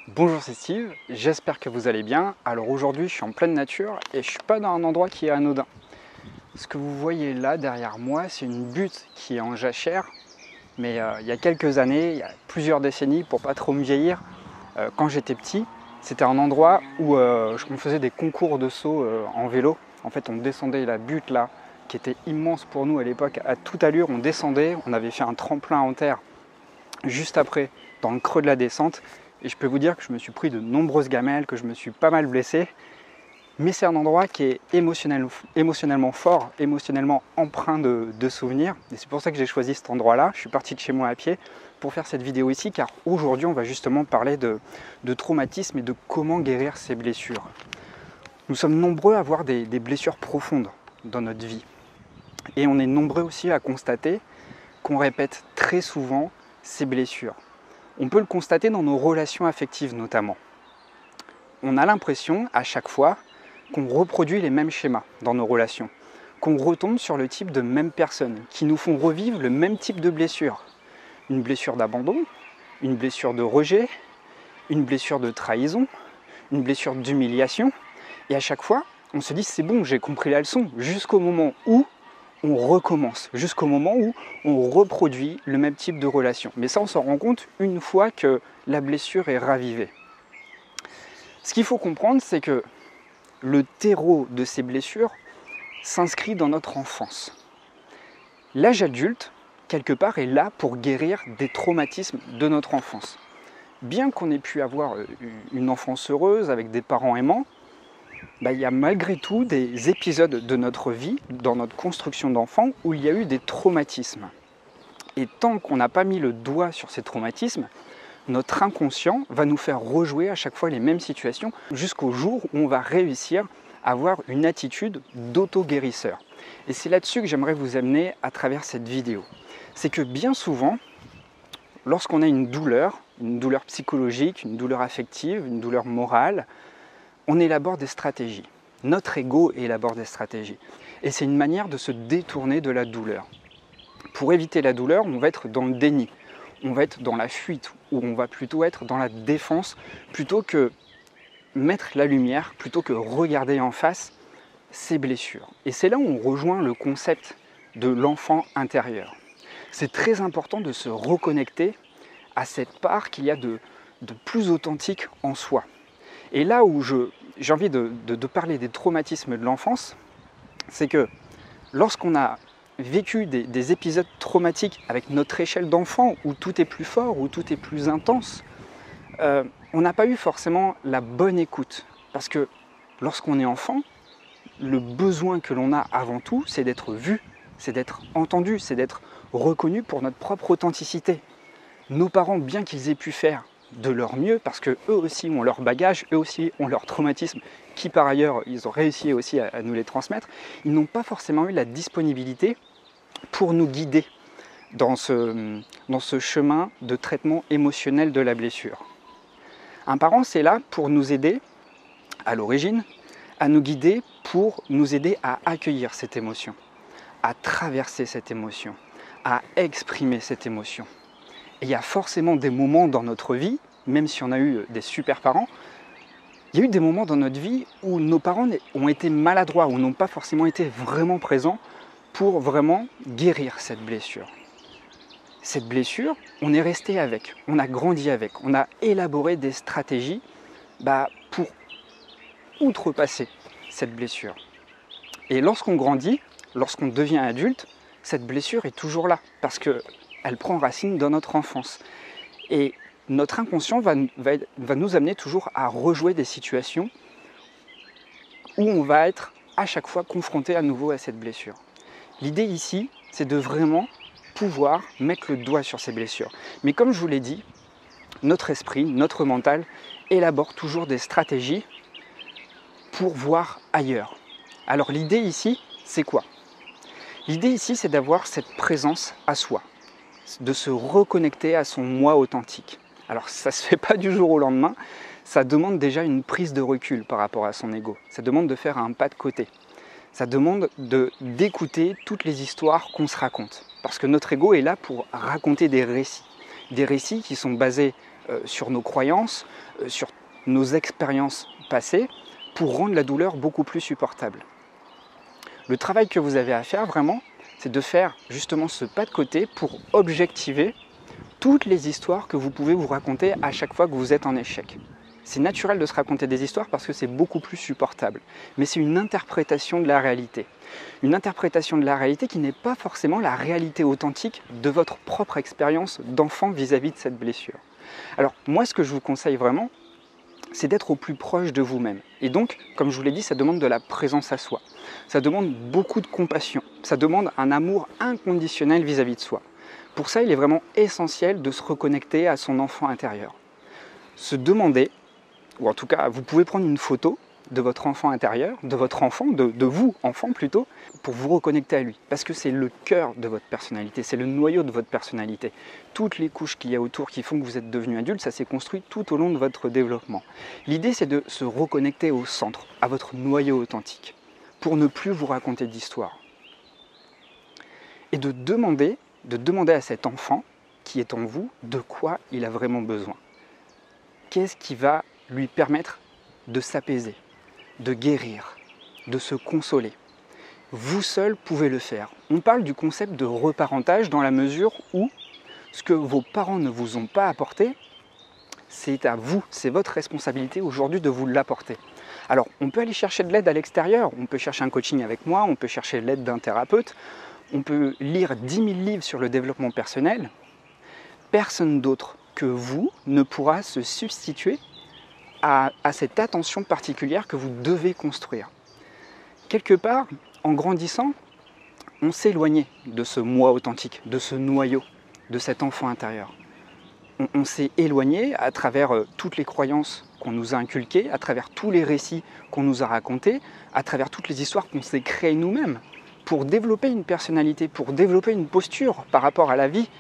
Bonjour, c'est Steve, j'espère que vous allez bien. Alors aujourd'hui je suis en pleine nature et je suis pas dans un endroit qui est anodin. Ce que vous voyez là derrière moi, c'est une butte qui est en jachère, mais il y a quelques années, il y a plusieurs décennies, pour pas trop me vieillir, quand j'étais petit, c'était un endroit où on faisait des concours de saut en vélo. En fait on descendait la butte là, qui était immense pour nous à l'époque, à toute allure, on descendait, on avait fait un tremplin en terre juste après, dans le creux de la descente. Et je peux vous dire que je me suis pris de nombreuses gamelles, que je me suis pas mal blessé. Mais c'est un endroit qui est émotionnellement fort, émotionnellement empreint de souvenirs. Et c'est pour ça que j'ai choisi cet endroit-là. Je suis parti de chez moi à pied pour faire cette vidéo ici, car aujourd'hui on va justement parler de traumatisme et de comment guérir ces blessures. Nous sommes nombreux à avoir des blessures profondes dans notre vie. Et on est nombreux aussi à constater qu'on répète très souvent ces blessures. On peut le constater dans nos relations affectives notamment. On a l'impression à chaque fois qu'on reproduit les mêmes schémas dans nos relations, qu'on retombe sur le type de mêmes personnes qui nous font revivre le même type de blessure. Une blessure d'abandon, une blessure de rejet, une blessure de trahison, une blessure d'humiliation. Et à chaque fois, on se dit c'est bon, j'ai compris la leçon, jusqu'au moment où on recommence, jusqu'au moment où on reproduit le même type de relation. Mais ça, on s'en rend compte une fois que la blessure est ravivée. Ce qu'il faut comprendre, c'est que le terreau de ces blessures s'inscrit dans notre enfance. L'âge adulte, quelque part, est là pour guérir des traumatismes de notre enfance. Bien qu'on ait pu avoir une enfance heureuse avec des parents aimants, il y a malgré tout des épisodes de notre vie, dans notre construction d'enfant, où il y a eu des traumatismes. Et tant qu'on n'a pas mis le doigt sur ces traumatismes, notre inconscient va nous faire rejouer à chaque fois les mêmes situations, jusqu'au jour où on va réussir à avoir une attitude d'auto-guérisseur. Et c'est là-dessus que j'aimerais vous amener à travers cette vidéo. C'est que bien souvent, lorsqu'on a une douleur psychologique, une douleur affective, une douleur morale, on élabore des stratégies. Notre ego élabore des stratégies. Et c'est une manière de se détourner de la douleur. Pour éviter la douleur, on va être dans le déni. On va être dans la fuite, ou on va plutôt être dans la défense, plutôt que mettre la lumière, plutôt que regarder en face ces blessures. Et c'est là où on rejoint le concept de l'enfant intérieur. C'est très important de se reconnecter à cette part qu'il y a de plus authentique en soi. Et là où j'ai envie de parler des traumatismes de l'enfance, c'est que lorsqu'on a vécu des épisodes traumatiques avec notre échelle d'enfant, où tout est plus fort, où tout est plus intense, on n'a pas eu forcément la bonne écoute. Parce que lorsqu'on est enfant, le besoin que l'on a avant tout, c'est d'être vu, c'est d'être entendu, c'est d'être reconnu pour notre propre authenticité. Nos parents, bien qu'ils aient pu faire de leur mieux, parce qu'eux aussi ont leur bagage, eux aussi ont leur traumatisme, qui par ailleurs, ils ont réussi aussi à nous les transmettre, ils n'ont pas forcément eu la disponibilité pour nous guider dans ce chemin de traitement émotionnel de la blessure. Un parent, c'est là pour nous aider, à l'origine, à nous guider, pour nous aider à accueillir cette émotion, à traverser cette émotion, à exprimer cette émotion. Et il y a forcément des moments dans notre vie, même si on a eu des super parents, il y a eu des moments dans notre vie où nos parents ont été maladroits, ou n'ont pas forcément été vraiment présents pour vraiment guérir cette blessure. Cette blessure, on est resté avec, on a grandi avec, on a élaboré des stratégies pour outrepasser cette blessure. Et lorsqu'on grandit, lorsqu'on devient adulte, cette blessure est toujours là, parce qu'elle prend racine dans notre enfance. Et notre inconscient va nous amener toujours à rejouer des situations où on va être à chaque fois confronté à nouveau à cette blessure. L'idée ici, c'est de vraiment pouvoir mettre le doigt sur ces blessures. Mais comme je vous l'ai dit, notre esprit, notre mental élabore toujours des stratégies pour voir ailleurs. Alors l'idée ici, c'est quoi? L'idée ici, c'est d'avoir cette présence à soi, de se reconnecter à son moi authentique. Alors ça ne se fait pas du jour au lendemain, ça demande déjà une prise de recul par rapport à son ego. Ça demande de faire un pas de côté. Ça demande d'écouter toutes les histoires qu'on se raconte. Parce que notre ego est là pour raconter des récits qui sont basés sur nos croyances, sur nos expériences passées, pour rendre la douleur beaucoup plus supportable. Le travail que vous avez à faire vraiment, c'est de faire justement ce pas de côté pour objectiver toutes les histoires que vous pouvez vous raconter à chaque fois que vous êtes en échec. C'est naturel de se raconter des histoires parce que c'est beaucoup plus supportable. Mais c'est une interprétation de la réalité. Une interprétation de la réalité qui n'est pas forcément la réalité authentique de votre propre expérience d'enfant vis-à-vis de cette blessure. Alors moi, ce que je vous conseille vraiment, c'est d'être au plus proche de vous-même. Et donc, comme je vous l'ai dit, ça demande de la présence à soi. Ça demande beaucoup de compassion. Ça demande un amour inconditionnel vis-à-vis de soi. Pour ça, il est vraiment essentiel de se reconnecter à son enfant intérieur. Se demander, ou en tout cas, vous pouvez prendre une photo de votre enfant intérieur, de votre enfant, de vous, enfant plutôt, pour vous reconnecter à lui. Parce que c'est le cœur de votre personnalité, c'est le noyau de votre personnalité. Toutes les couches qu'il y a autour qui font que vous êtes devenu adulte, ça s'est construit tout au long de votre développement. L'idée, c'est de se reconnecter au centre, à votre noyau authentique, pour ne plus vous raconter d'histoire. Et de demander à cet enfant qui est en vous de quoi il a vraiment besoin. Qu'est-ce qui va lui permettre de s'apaiser, de guérir, de se consoler. Vous seul pouvez le faire. On parle du concept de reparentage dans la mesure où ce que vos parents ne vous ont pas apporté, c'est à vous, c'est votre responsabilité aujourd'hui de vous l'apporter. Alors, on peut aller chercher de l'aide à l'extérieur, on peut chercher un coaching avec moi, on peut chercher l'aide d'un thérapeute, on peut lire 10 000 livres sur le développement personnel. Personne d'autre que vous ne pourra se substituer à cette attention particulière que vous devez construire. Quelque part, en grandissant, on s'éloignait de ce moi authentique, de ce noyau, de cet enfant intérieur. On s'est éloigné à travers toutes les croyances qu'on nous a inculquées, à travers tous les récits qu'on nous a racontés, à travers toutes les histoires qu'on s'est créées nous-mêmes, pour développer une personnalité, pour développer une posture par rapport à la vie,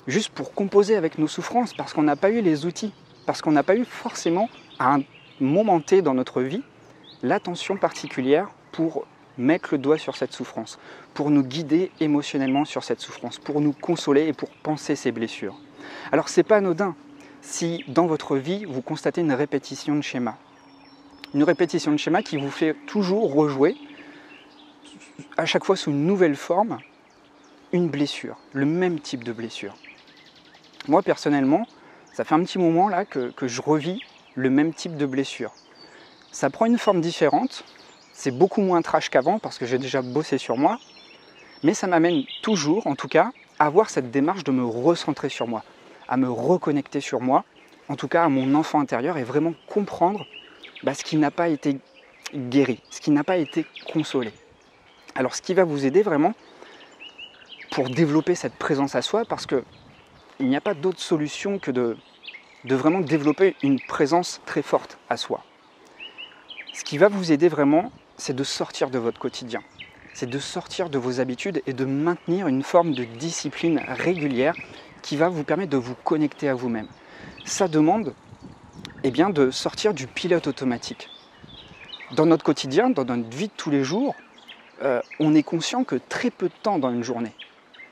juste pour composer avec nos souffrances, parce qu'on n'a pas eu les outils, parce qu'on n'a pas eu forcément, à un moment T dans notre vie, l'attention particulière pour mettre le doigt sur cette souffrance, pour nous guider émotionnellement sur cette souffrance, pour nous consoler et pour penser ces blessures. Alors c'est pas anodin si dans votre vie vous constatez une répétition de schéma. Une répétition de schéma qui vous fait toujours rejouer, à chaque fois sous une nouvelle forme, une blessure, le même type de blessure. Moi personnellement, ça fait un petit moment là que je revis le même type de blessure. Ça prend une forme différente, c'est beaucoup moins trash qu'avant parce que j'ai déjà bossé sur moi, mais ça m'amène toujours, en tout cas, à avoir cette démarche de me recentrer sur moi, à me reconnecter sur moi, en tout cas à mon enfant intérieur et vraiment comprendre ce qui n'a pas été guéri, ce qui n'a pas été consolé. Alors ce qui va vous aider vraiment pour développer cette présence à soi, parce qu'il n'y a pas d'autre solution que de vraiment développer une présence très forte à soi. Ce qui va vous aider vraiment, c'est de sortir de votre quotidien. C'est de sortir de vos habitudes et de maintenir une forme de discipline régulière qui va vous permettre de vous connecter à vous-même. Ça demande de sortir du pilote automatique. Dans notre quotidien, dans notre vie de tous les jours, on est conscient que très peu de temps dans une journée.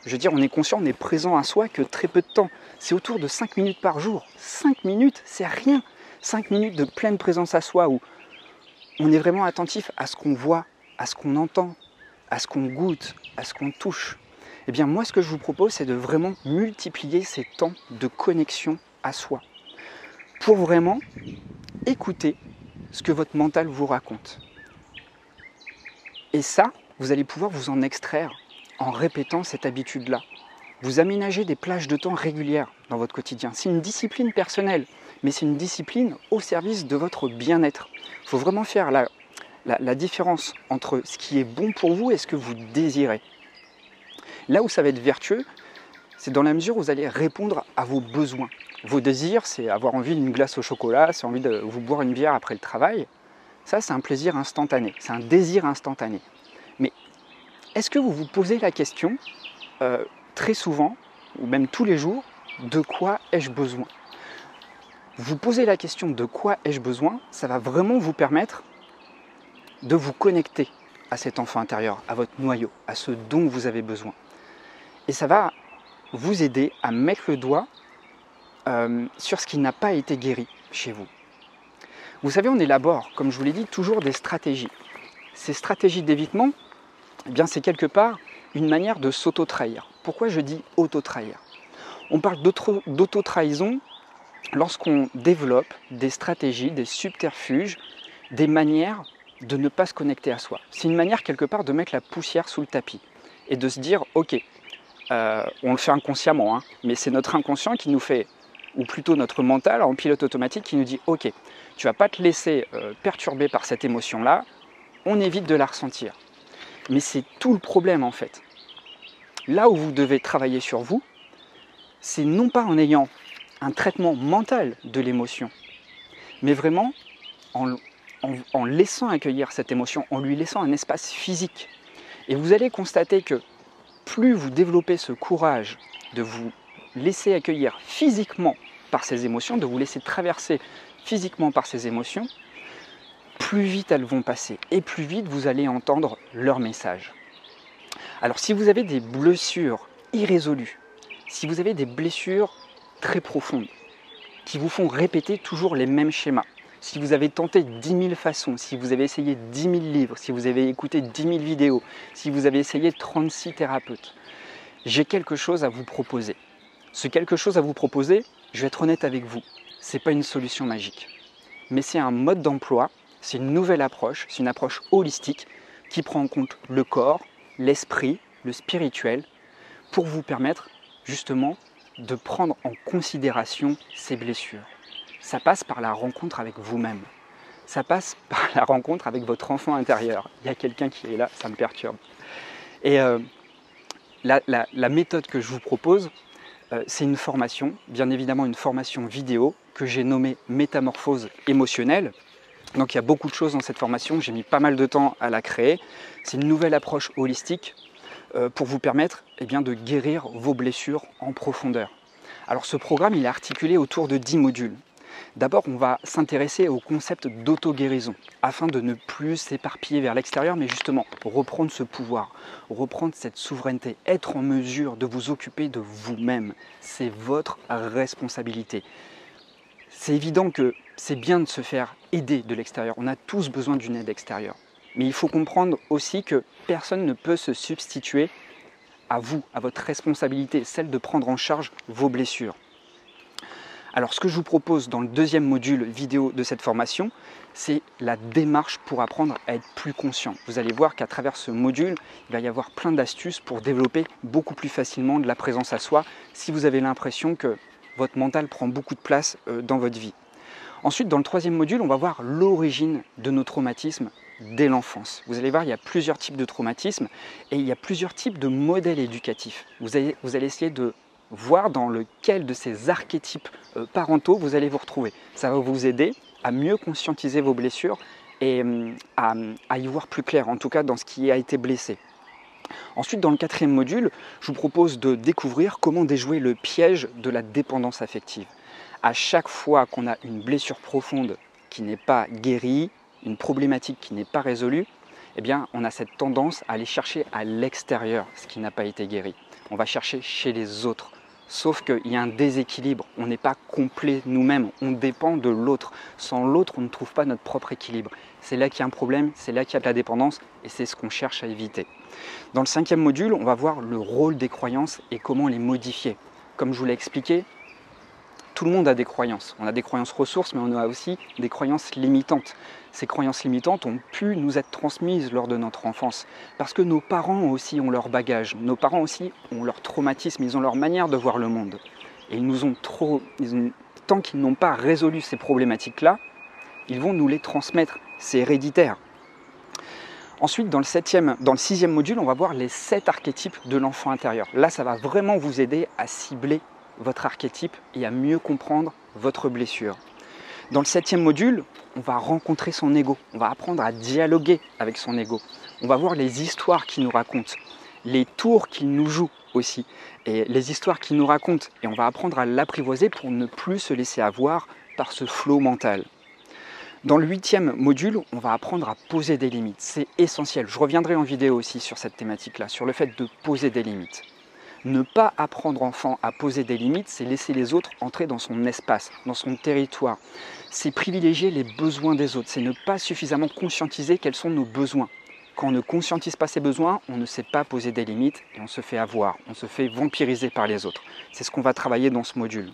Je veux dire, on est conscient, on est présent à soi que très peu de temps. C'est autour de 5 minutes par jour. 5 minutes, c'est rien. 5 minutes de pleine présence à soi où on est vraiment attentif à ce qu'on voit, à ce qu'on entend, à ce qu'on goûte, à ce qu'on touche. Eh bien, moi, ce que je vous propose, c'est de vraiment multiplier ces temps de connexion à soi pour vraiment écouter ce que votre mental vous raconte. Et ça, vous allez pouvoir vous en extraire en répétant cette habitude-là. Vous aménagez des plages de temps régulières dans votre quotidien. C'est une discipline personnelle, mais c'est une discipline au service de votre bien-être. Il faut vraiment faire la différence entre ce qui est bon pour vous et ce que vous désirez. Là où ça va être vertueux, c'est dans la mesure où vous allez répondre à vos besoins. Vos désirs, c'est avoir envie d'une glace au chocolat, c'est envie de vous boire une bière après le travail. Ça, c'est un plaisir instantané, c'est un désir instantané. Mais est-ce que vous vous posez la question très souvent, ou même tous les jours, de quoi ai-je besoin? Vous posez la question de quoi ai-je besoin, ça va vraiment vous permettre de vous connecter à cet enfant intérieur, à votre noyau, à ce dont vous avez besoin. Et ça va vous aider à mettre le doigt sur ce qui n'a pas été guéri chez vous. Vous savez, on élabore, comme je vous l'ai dit, toujours des stratégies. Ces stratégies d'évitement, eh bien, c'est quelque part une manière de s'auto-trahir. Pourquoi je dis auto-trahir? On parle d'auto-trahison lorsqu'on développe des stratégies, des subterfuges, des manières de ne pas se connecter à soi. C'est une manière quelque part de mettre la poussière sous le tapis et de se dire, ok, on le fait inconsciemment, hein, mais c'est notre inconscient qui nous fait, ou plutôt notre mental en pilote automatique qui nous dit, ok, tu ne vas pas te laisser perturber par cette émotion-là, on évite de la ressentir. Mais c'est tout le problème en fait. Là où vous devez travailler sur vous, c'est non pas en ayant un traitement mental de l'émotion, mais vraiment en laissant accueillir cette émotion, en lui laissant un espace physique. Et vous allez constater que plus vous développez ce courage de vous laisser accueillir physiquement par ces émotions, de vous laisser traverser physiquement par ces émotions, plus vite elles vont passer et plus vite vous allez entendre leur message. Alors si vous avez des blessures irrésolues, si vous avez des blessures très profondes qui vous font répéter toujours les mêmes schémas, si vous avez tenté 10 000 façons, si vous avez essayé 10 000 livres, si vous avez écouté 10 000 vidéos, si vous avez essayé 36 thérapeutes, j'ai quelque chose à vous proposer. Ce quelque chose à vous proposer, je vais être honnête avec vous, ce n'est pas une solution magique, mais c'est un mode d'emploi, c'est une nouvelle approche, c'est une approche holistique qui prend en compte le corps, l'esprit, le spirituel, pour vous permettre justement de prendre en considération ces blessures. Ça passe par la rencontre avec vous-même. Ça passe par la rencontre avec votre enfant intérieur. Il y a quelqu'un qui est là, ça me perturbe. Et la méthode que je vous propose, c'est une formation, bien évidemment une formation vidéo que j'ai nommée Métamorphose émotionnelle. Donc il y a beaucoup de choses dans cette formation, j'ai mis pas mal de temps à la créer. C'est une nouvelle approche holistique pour vous permettre de guérir vos blessures en profondeur. Alors ce programme, il est articulé autour de 10 modules. D'abord, on va s'intéresser au concept d'auto-guérison, afin de ne plus s'éparpiller vers l'extérieur, mais justement reprendre ce pouvoir, reprendre cette souveraineté, être en mesure de vous occuper de vous-même. C'est votre responsabilité. C'est évident que c'est bien de se faire aider de l'extérieur. On a tous besoin d'une aide extérieure. Mais il faut comprendre aussi que personne ne peut se substituer à vous, à votre responsabilité, celle de prendre en charge vos blessures. Alors ce que je vous propose dans le deuxième module vidéo de cette formation, c'est la démarche pour apprendre à être plus conscient. Vous allez voir qu'à travers ce module, il va y avoir plein d'astuces pour développer beaucoup plus facilement de la présence à soi si vous avez l'impression que votre mental prend beaucoup de place dans votre vie. Ensuite, dans le troisième module, on va voir l'origine de nos traumatismes dès l'enfance. Vous allez voir, il y a plusieurs types de traumatismes et il y a plusieurs types de modèles éducatifs. Vous allez essayer de voir dans lequel de ces archétypes parentaux vous allez vous retrouver. Ça va vous aider à mieux conscientiser vos blessures et à y voir plus clair, en tout cas dans ce qui a été blessé. Ensuite, dans le quatrième module, je vous propose de découvrir comment déjouer le piège de la dépendance affective. À chaque fois qu'on a une blessure profonde qui n'est pas guérie, une problématique qui n'est pas résolue, eh bien, on a cette tendance à aller chercher à l'extérieur ce qui n'a pas été guéri. On va chercher chez les autres. Sauf qu'il y a un déséquilibre, on n'est pas complet nous-mêmes, on dépend de l'autre. Sans l'autre, on ne trouve pas notre propre équilibre. C'est là qu'il y a un problème, c'est là qu'il y a de la dépendance et c'est ce qu'on cherche à éviter. Dans le cinquième module, on va voir le rôle des croyances et comment les modifier. Comme je vous l'ai expliqué, tout le monde a des croyances. On a des croyances ressources, mais on a aussi des croyances limitantes. Ces croyances limitantes ont pu nous être transmises lors de notre enfance, parce que nos parents aussi ont leur bagage, nos parents aussi ont leur traumatisme, ils ont leur manière de voir le monde. Et tant qu'ils n'ont pas résolu ces problématiques-là, ils vont nous les transmettre, c'est héréditaire. Ensuite, dans le sixième module, on va voir les 7 archétypes de l'enfant intérieur. Là, ça va vraiment vous aider à cibler votre archétype et à mieux comprendre votre blessure. Dans le 7e module, on va rencontrer son ego, on va apprendre à dialoguer avec son ego. On va voir les histoires qu'il nous raconte, les tours qu'il nous joue aussi, et les histoires qu'il nous raconte. Et on va apprendre à l'apprivoiser pour ne plus se laisser avoir par ce flot mental. Dans le 8e module, on va apprendre à poser des limites. C'est essentiel. Je reviendrai en vidéo aussi sur cette thématique-là, sur le fait de poser des limites. Ne pas apprendre enfant à poser des limites, c'est laisser les autres entrer dans son espace, dans son territoire. C'est privilégier les besoins des autres, c'est ne pas suffisamment conscientiser quels sont nos besoins. Quand on ne conscientise pas ses besoins, on ne sait pas poser des limites et on se fait avoir, on se fait vampiriser par les autres. C'est ce qu'on va travailler dans ce module.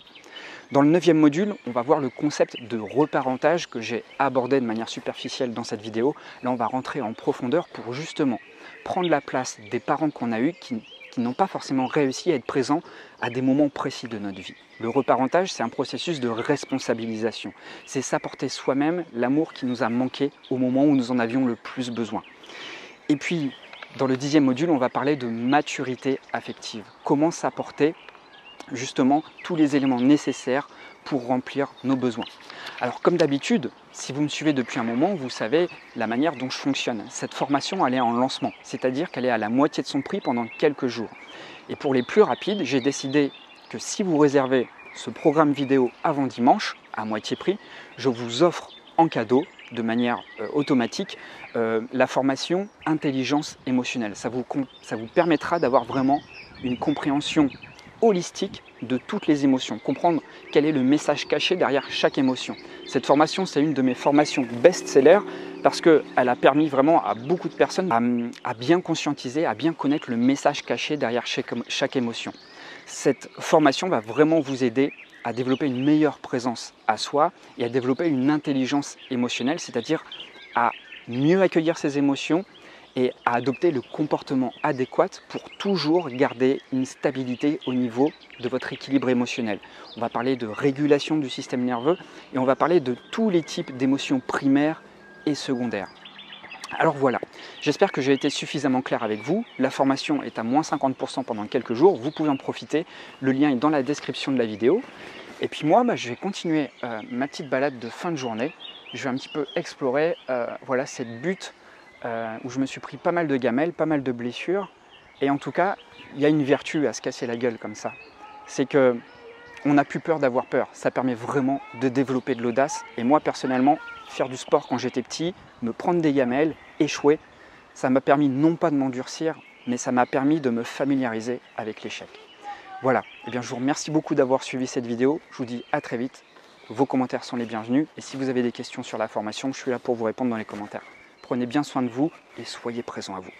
Dans le 9e module, on va voir le concept de reparentage que j'ai abordé de manière superficielle dans cette vidéo. Là, on va rentrer en profondeur pour justement prendre la place des parents qu'on a eus qui n'ont pas forcément réussi à être présents à des moments précis de notre vie. Le reparentage, c'est un processus de responsabilisation. C'est s'apporter soi-même l'amour qui nous a manqué au moment où nous en avions le plus besoin. Et puis, dans le 10e module, on va parler de maturité affective. Comment s'apporter justement tous les éléments nécessaires pour remplir nos besoins. Alors comme d'habitude, si vous me suivez depuis un moment, vous savez la manière dont je fonctionne. Cette formation, elle est en lancement, c'est-à-dire qu'elle est à la moitié de son prix pendant quelques jours. Et pour les plus rapides, j'ai décidé que si vous réservez ce programme vidéo avant dimanche, à moitié prix, je vous offre en cadeau, de manière automatique, la formation intelligence émotionnelle. Ça vous permettra d'avoir vraiment une compréhension holistique de toutes les émotions, comprendre quel est le message caché derrière chaque émotion. Cette formation, c'est une de mes formations best-seller parce qu'elle a permis vraiment à beaucoup de personnes à bien conscientiser, à bien connaître le message caché derrière chaque émotion. Cette formation va vraiment vous aider à développer une meilleure présence à soi et à développer une intelligence émotionnelle, c'est-à-dire à mieux accueillir ses émotions et à adopter le comportement adéquat pour toujours garder une stabilité au niveau de votre équilibre émotionnel. On va parler de régulation du système nerveux et on va parler de tous les types d'émotions primaires et secondaires. Alors voilà, j'espère que j'ai été suffisamment clair avec vous. La formation est à moins 50% pendant quelques jours, vous pouvez en profiter. Le lien est dans la description de la vidéo. Et puis moi, je vais continuer ma petite balade de fin de journée. Je vais un petit peu explorer voilà, cette butte où je me suis pris pas mal de gamelles, pas mal de blessures. Et en tout cas, il y a une vertu à se casser la gueule comme ça. C'est que on n'a plus peur d'avoir peur. Ça permet vraiment de développer de l'audace. Et moi, personnellement, faire du sport quand j'étais petit, me prendre des gamelles, échouer, ça m'a permis non pas de m'endurcir, mais ça m'a permis de me familiariser avec l'échec. Voilà, eh bien, je vous remercie beaucoup d'avoir suivi cette vidéo. Je vous dis à très vite. Vos commentaires sont les bienvenus. Et si vous avez des questions sur la formation, je suis là pour vous répondre dans les commentaires. Prenez bien soin de vous et soyez présents à vous.